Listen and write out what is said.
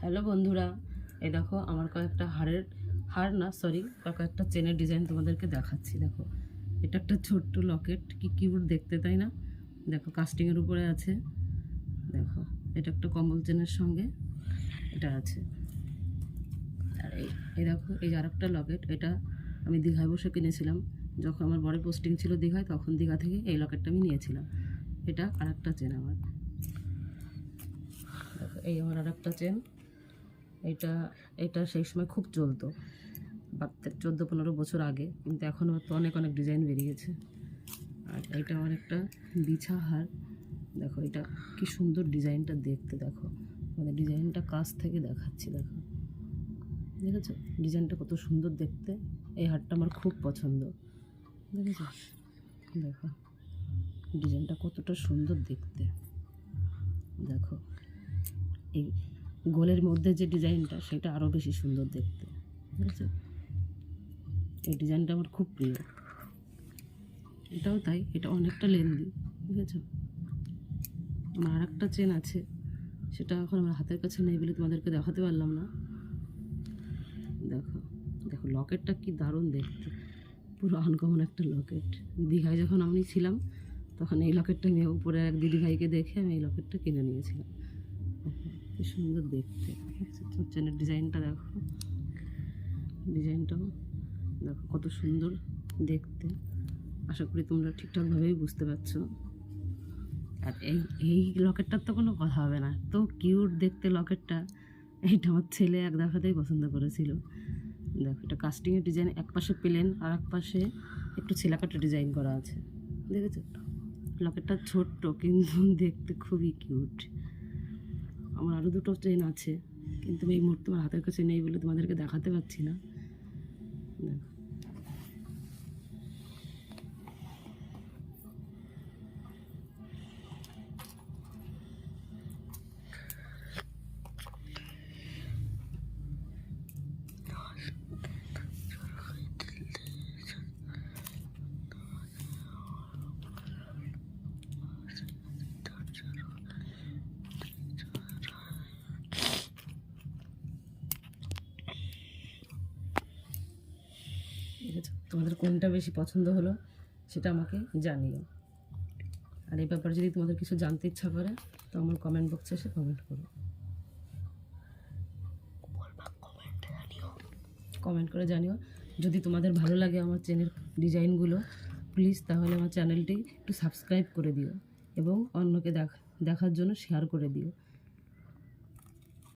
Hello বন্ধুরা, এই দেখো আমার কয়েকটা কয়েকটা চেনের ডিজাইন তোমাদেরকে দেখাচ্ছি। দেখো, এটা একটা ছোট্ট লকেট, কি কিউট দেখতে, তাই না? দেখো, কাস্টিংয়ের উপরে আছে। দেখো, এটা একটা কম্বল চেনের সঙ্গে এটা আছে। আর এই দেখো, এই আর একটা লকেট, এটা আমি দীঘায় বসে কিনেছিলাম। যখন আমার বড় পোস্টিং ছিল দীঘায়, তখন দীঘা থেকে এই লকেটটা আমি নিয়েছিলাম। এটা আর একটা চেন আমার। দেখো, এই আমার আর একটা চেন। এটা এটা সেই সময় খুব চলতো, 14-15 বছর আগে, কিন্তু এখন তো অনেক অনেক ডিজাইন বেরিয়েছে। আর এটা আমার একটা বিছা হার। দেখো, এটা কি সুন্দর ডিজাইনটা দেখতে। দেখো, মানে ডিজাইনটা কাছ থেকে দেখাচ্ছি। দেখো, দেখেছো ডিজাইনটা কত সুন্দর দেখতে। এই হারটা আমার খুব পছন্দ। দেখেছো? দেখো ডিজাইনটা কতটা সুন্দর দেখতে। দেখো, এই গোলের মধ্যে যে ডিজাইনটা, সেটা আরও বেশি সুন্দর দেখতে। বুঝেছো? এই ডিজাইনটা আমার খুব প্রিয়। এটাও তাই, এটা অনেকটা লেন্দি। বুঝেছো? আমার আর একটা চেন আছে, সেটা এখন আমার হাতের কাছে নেই বলে তোমাদেরকে দেখাতে পারলাম না। দেখো দেখো, লকেটটা কি দারুণ দেখতে, পুরো আনকমন একটা লকেট। দীঘায় যখন আমি ছিলাম, তখন এই লকেটটা আমি উপরে এক দিদিভাইকে দেখে আমি এই লকেটটা কিনে নিয়েছিলাম। কি সুন্দর দেখতে। চেনের ডিজাইনটা দেখো, ডিজাইনটাও দেখো কত সুন্দর দেখতে। আশা করি তোমরা ঠিকঠাকভাবেই বুঝতে পারছো। আর এই লকেটটার তো কোনো কথা হবে না, তো কিউট দেখতে লকেটটা। এইটা আমার ছেলে এক দেখাতেই পছন্দ করেছিল। দেখো, এটা কাস্টিংয়ের ডিজাইন, এক পাশে প্লেন আর এক পাশে একটু ছেলাকাটা ডিজাইন করা আছে। দেখেছো? লকেটটা ছোট্ট কিন্তু দেখতে খুবই কিউট। আমার আরও দুটো চেন আছে, কিন্তু আমি এই মুহূর্তে আমার হাতের কাছে নেই বলে তোমাদেরকে দেখাতে পারছি না। দেখো, দেখেছো? তোমাদের কোনটা বেশি পছন্দ হলো সেটা আমাকে জানিও। আর এই ব্যাপারে যদি তোমাদের কিছু জানতে ইচ্ছা করে, তো আমার কমেন্ট বক্সে এসে কমেন্ট করো। কমেন্ট করে জানিও। যদি তোমাদের ভালো লাগে আমার চেনের ডিজাইনগুলো, প্লিজ তাহলে আমার চ্যানেলটি একটু সাবস্ক্রাইব করে দিও এবং অন্যকে দেখার জন্য শেয়ার করে দিও।